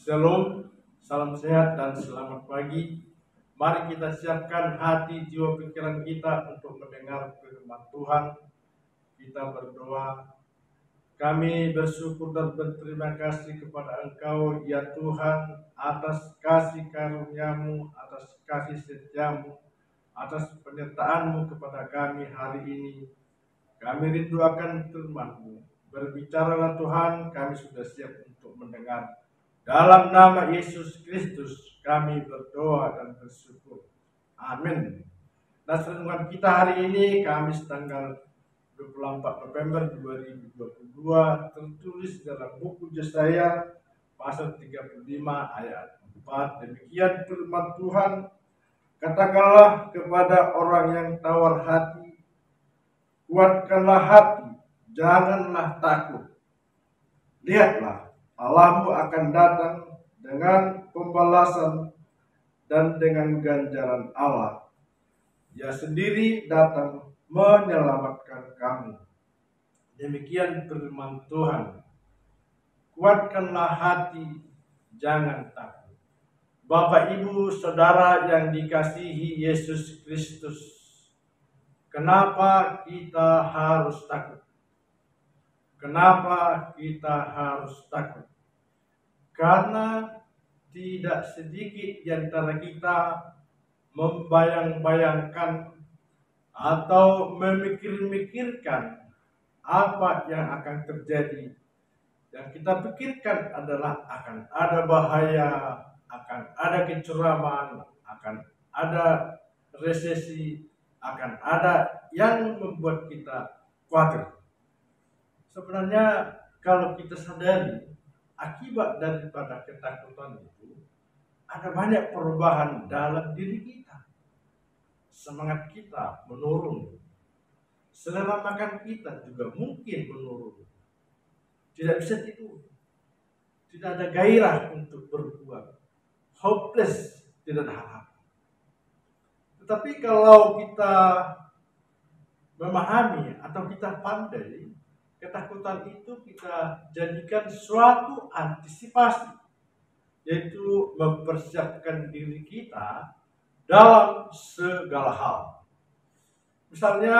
Shalom, salam sehat dan selamat pagi. Mari kita siapkan hati, jiwa, pikiran kita untuk mendengar firman Tuhan. Kita berdoa. Kami bersyukur dan berterima kasih kepada Engkau, ya Tuhan, atas kasih karunia-Mu, atas kasih setia-Mu, atas penyertaan-Mu kepada kami hari ini. Kami rindu akan firman-Mu. Berbicaralah Tuhan, kami sudah siap untuk mendengar. Dalam nama Yesus Kristus kami berdoa dan bersyukur. Amin. Nah, renungan kita hari ini Kamis tanggal 24 November 2022 tertulis dalam buku Yesaya pasal 35 ayat 4. Demikian firman Tuhan, katakanlah kepada orang yang tawar hati, kuatkanlah hati, janganlah takut. Lihatlah, Allahmu akan datang dengan pembalasan dan dengan ganjaran Allah. Dia sendiri datang menyelamatkan kamu. Demikian firman Tuhan. Kuatkanlah hati, jangan takut. Bapak, Ibu, Saudara yang dikasihi Yesus Kristus, kenapa kita harus takut? Kenapa kita harus takut? Karena tidak sedikit di antara kita membayang-bayangkan atau memikir-mikirkan apa yang akan terjadi. Yang kita pikirkan adalah akan ada bahaya, akan ada kecuraman, akan ada resesi, akan ada yang membuat kita khawatir. Sebenarnya kalau kita sadari akibat daripada ketakutan itu, ada banyak perubahan dalam diri kita. Semangat kita menurun. Selera makan kita juga mungkin menurun. Tidak bisa tidur. Tidak ada gairah untuk berbuat. Hopeless, tidak ada harapan. Tetapi kalau kita memahami atau kita pandai, ketakutan itu kita jadikan suatu antisipasi, yaitu mempersiapkan diri kita dalam segala hal. Misalnya,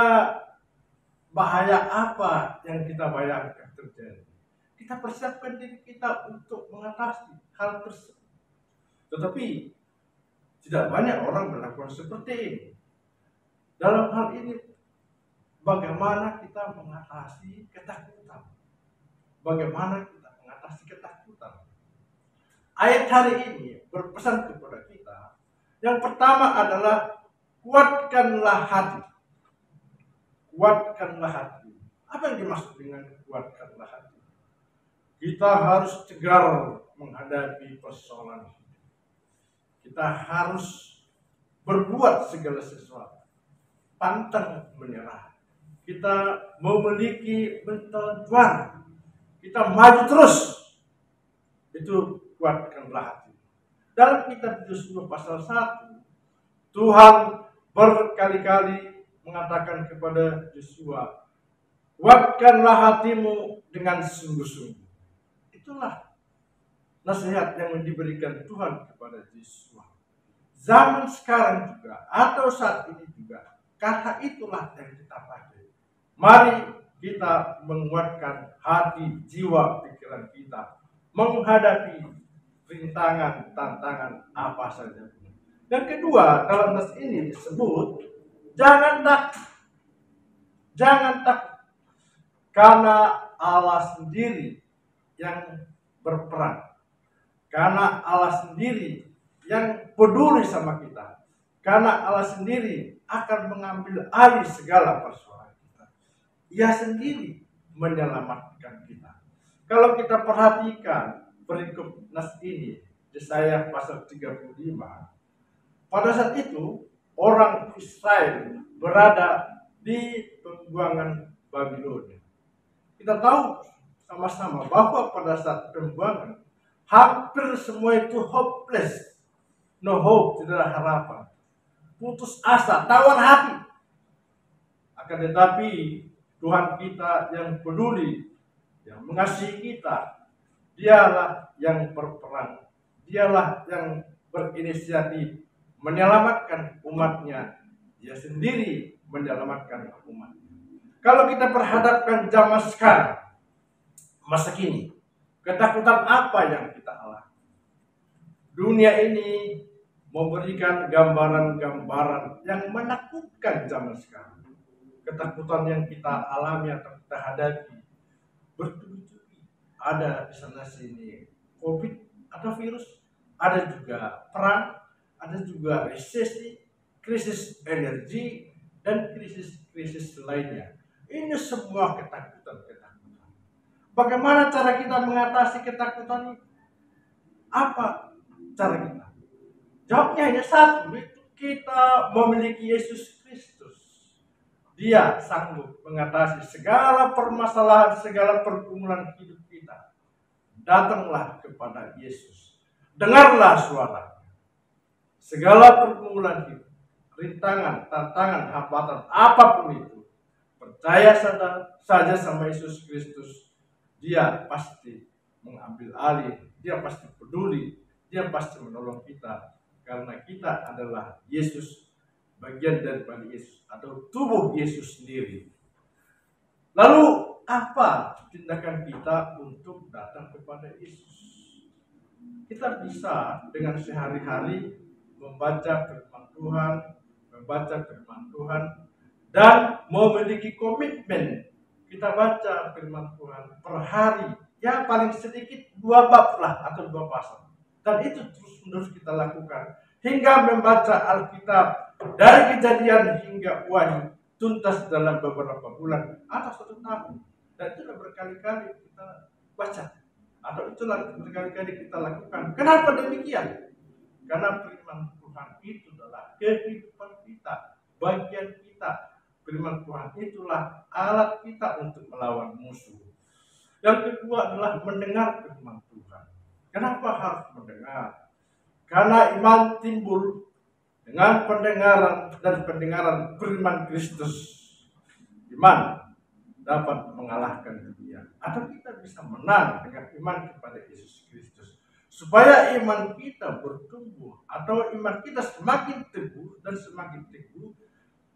bahaya apa yang kita bayangkan terjadi, kita persiapkan diri kita untuk mengatasi hal tersebut. Tetapi tidak banyak orang melakukan seperti ini. Dalam hal ini, bagaimana kita mengatasi ketakutan? Bagaimana kita mengatasi ketakutan? Ayat hari ini berpesan kepada kita. Yang pertama adalah kuatkanlah hati. Kuatkanlah hati. Apa yang dimaksud dengan kuatkanlah hati? Kita harus tegar menghadapi persoalan hidup. Kita harus berbuat segala sesuatu. Pantang menyerah. Kita memiliki mental juara. Kita maju terus. Itu kuatkanlah hati. Dalam kitab Yosua pasal 1, Tuhan berkali-kali mengatakan kepada Yosua, kuatkanlah hatimu dengan sungguh-sungguh. Itulah nasihat yang diberikan Tuhan kepada Yosua. Zaman sekarang juga atau saat ini juga, kata itulah yang kita pakai. Mari kita menguatkan hati, jiwa, pikiran kita menghadapi rintangan, tantangan apa saja. Dan kedua, dalam nas ini disebut jangan takut. Jangan takut. Karena Allah sendiri yang berperan. Karena Allah sendiri yang peduli sama kita. Karena Allah sendiri akan mengambil alih segala persoalan kita. Ia sendiri menyelamatkan kita. Kalau kita perhatikan perikop nas ini, Yesaya pasal 35, pada saat itu orang Israel berada di pembuangan Babilonia. Kita tahu sama-sama bahwa pada saat pembuangan hampir semua itu hopeless, no hope, tidak ada harapan, putus asa, tawar hati. Akan tetapi Tuhan kita yang peduli, yang mengasihi kita, dialah yang berperan Dialah yang berinisiatif menyelamatkan umatnya. Dia sendiri menyelamatkan umat. Kalau kita perhadapkan zaman sekarang, masa kini, ketakutan apa yang kita alami? Dunia ini memberikan gambaran-gambaran yang menakutkan zaman sekarang. Ketakutan yang kita alami atau kita hadapi bertubi-tubi. Ada di sana sini COVID atau virus, ada juga perang, ada juga resesi, krisis energi, dan krisis-krisis lainnya. Ini semua ketakutan-ketakutan. Bagaimana cara kita mengatasi ketakutan itu? Apa cara kita? Jawabnya hanya satu, itu kita memiliki Yesus Kristus. Dia sanggup mengatasi segala permasalahan, segala pergumulan hidup kita. Datanglah kepada Yesus. Dengarlah suaranya. Segala pergumulan hidup, rintangan, tantangan, hambatan, apapun itu, percaya saja sama Yesus Kristus. Dia pasti mengambil alih, dia pasti peduli, dia pasti menolong kita. Karena kita adalah Yesus, bagian daripada Yesus atau tubuh Yesus sendiri. Lalu apa tindakan kita untuk datang kepada Yesus? Kita bisa dengan sehari-hari membaca firman Tuhan dan memiliki komitmen. Kita baca firman Tuhan per hari, ya paling sedikit 2 bab lah atau 2 pasal. Dan itu terus-menerus kita lakukan hingga membaca Alkitab dari Kejadian hingga Wahyu tuntas dalam beberapa bulan atau 1 tahun. Dan itulah berkali-kali kita baca atau itulah berkali-kali kita lakukan. Kenapa demikian? Karena firman Tuhan itu adalah kehidupan kita, bagian kita. Firman Tuhan itulah alat kita untuk melawan musuh. Yang kedua adalah mendengar firman Tuhan. Kenapa harus mendengar? Karena iman timbul dengan pendengaran dan pendengaran firman Kristus. Iman dapat mengalahkan dunia. Atau kita bisa menang dengan iman kepada Yesus Kristus. Supaya iman kita bertumbuh atau iman kita semakin teguh dan semakin teguh,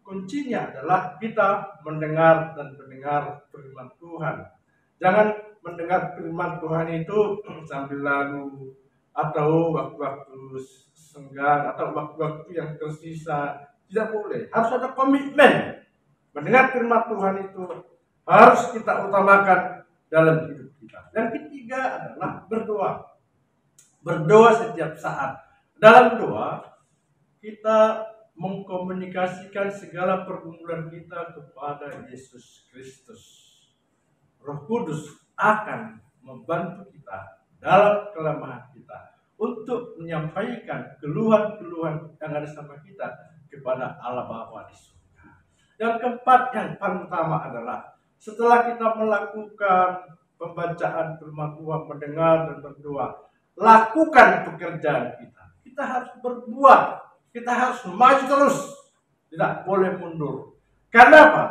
kuncinya adalah kita mendengar dan mendengar firman Tuhan. Jangan mendengar firman Tuhan itu sambil lalu atau waktu-waktu senggang atau waktu-waktu yang tersisa. Tidak boleh. Harus ada komitmen. Mendengar firman Tuhan itu harus kita utamakan dalam hidup kita. Yang ketiga adalah berdoa. Berdoa setiap saat. Dalam doa kita mengkomunikasikan segala pergumulan kita kepada Yesus Kristus. Roh Kudus akan membantu kita dalam kelemahan kita untuk menyampaikan keluhan-keluhan yang ada sama kita kepada Allah Bapa di surga. Yang keempat, yang paling utama adalah setelah kita melakukan pembacaan firman Tuhan, mendengar dan berdoa, lakukan pekerjaan kita. Kita harus berbuat, kita harus maju terus, tidak boleh mundur. Karena apa?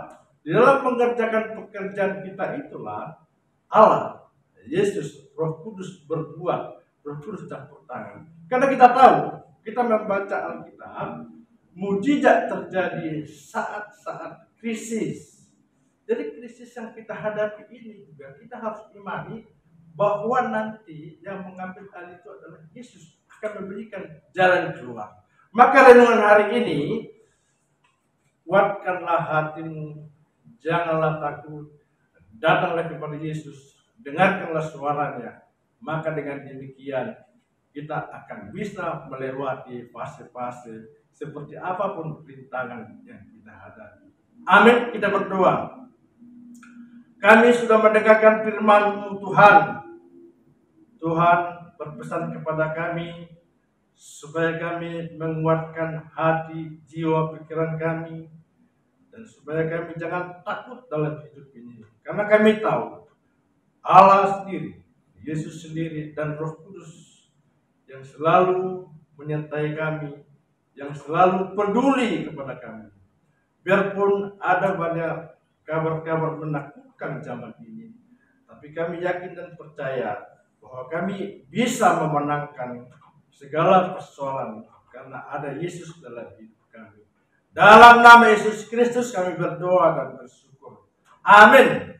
Di dalam mengerjakan pekerjaan kita itulah Allah, Yesus, Roh Kudus berbuat, Roh Kudus campur tangan. Karena kita tahu, kita membaca Alkitab, mujizat terjadi saat-saat krisis. Jadi krisis yang kita hadapi ini juga kita harus imani bahwa nanti yang mengambil alih itu adalah Yesus akan memberikan jalan keluar. Maka renungan hari ini, kuatkanlah hatimu, janganlah takut, datanglah kepada Yesus, dengarkanlah suaranya. Maka dengan demikian kita akan bisa melewati fase-fase seperti apapun rintangan yang kita hadapi. Amin, kita berdoa. Kami sudah mendengarkan firman-Mu Tuhan. Tuhan berpesan kepada kami supaya kami menguatkan hati, jiwa, pikiran kami, dan supaya kami jangan takut dalam hidup ini. Karena kami tahu Allah sendiri, Yesus sendiri, dan Roh Kudus yang selalu menyertai kami, yang selalu peduli kepada kami. Biarpun ada banyak kabar-kabar menakutkan zaman ini, tapi kami yakin dan percaya bahwa kami bisa memenangkan segala persoalan karena ada Yesus dalam hidup kami. Dalam nama Yesus Kristus kami berdoa dan bersyukur. Amin.